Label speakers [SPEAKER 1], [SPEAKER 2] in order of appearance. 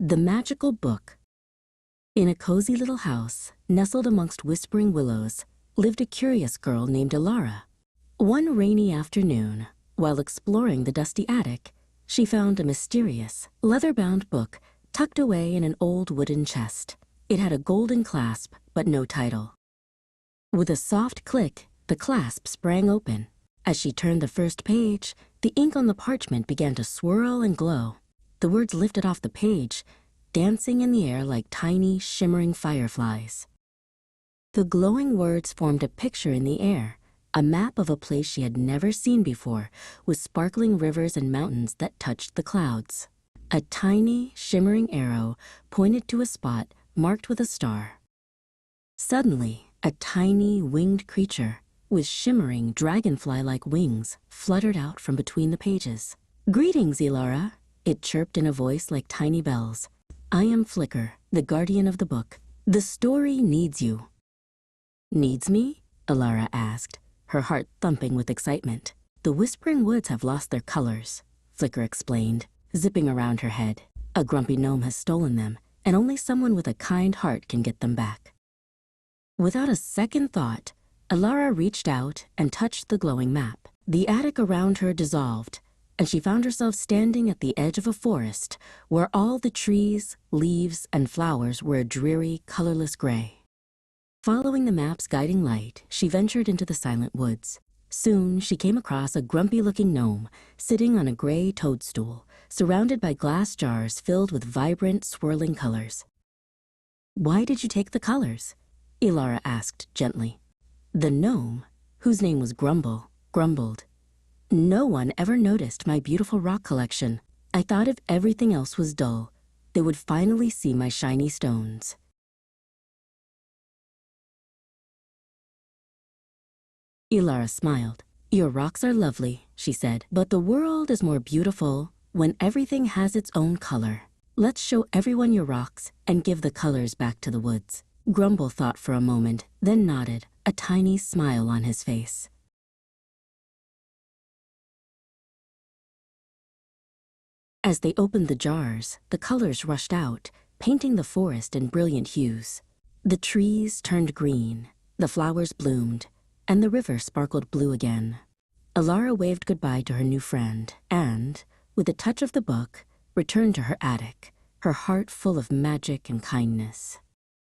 [SPEAKER 1] The Magical Book. In a cozy little house, nestled amongst whispering willows, lived a curious girl named Ilara. One rainy afternoon, while exploring the dusty attic, she found a mysterious, leather-bound book tucked away in an old wooden chest. It had a golden clasp, but no title. With a soft click, the clasp sprang open. As she turned the first page, the ink on the parchment began to swirl and glow. The words lifted off the page, dancing in the air like tiny, shimmering fireflies. The glowing words formed a picture in the air, a map of a place she had never seen before, with sparkling rivers and mountains that touched the clouds. A tiny, shimmering arrow pointed to a spot marked with a star. Suddenly, a tiny, winged creature with shimmering, dragonfly-like wings fluttered out from between the pages. "Greetings, Ilara," it chirped in a voice like tiny bells. "I am Flicker, the guardian of the book. The story needs you." "Needs me?" Ilara asked, her heart thumping with excitement. "The Whispering Woods have lost their colors," Flicker explained, zipping around her head. "A grumpy gnome has stolen them, and only someone with a kind heart can get them back." Without a second thought, Ilara reached out and touched the glowing map. The attic around her dissolved, and she found herself standing at the edge of a forest where all the trees, leaves, and flowers were a dreary, colorless gray. Following the map's guiding light, she ventured into the silent woods. Soon, she came across a grumpy-looking gnome sitting on a gray toadstool, surrounded by glass jars filled with vibrant, swirling colors. "Why did you take the colors?" Ilara asked gently. The gnome, whose name was Grumble, grumbled. "No one ever noticed my beautiful rock collection. I thought if everything else was dull, they would finally see my shiny stones." Ilara smiled. "Your rocks are lovely," she said, "but the world is more beautiful when everything has its own color. Let's show everyone your rocks and give the colors back to the woods." Grumble thought for a moment, then nodded, a tiny smile on his face. As they opened the jars, the colors rushed out, painting the forest in brilliant hues. The trees turned green, the flowers bloomed, and the river sparkled blue again. Ilara waved goodbye to her new friend and, with a touch of the book, returned to her attic, her heart full of magic and kindness.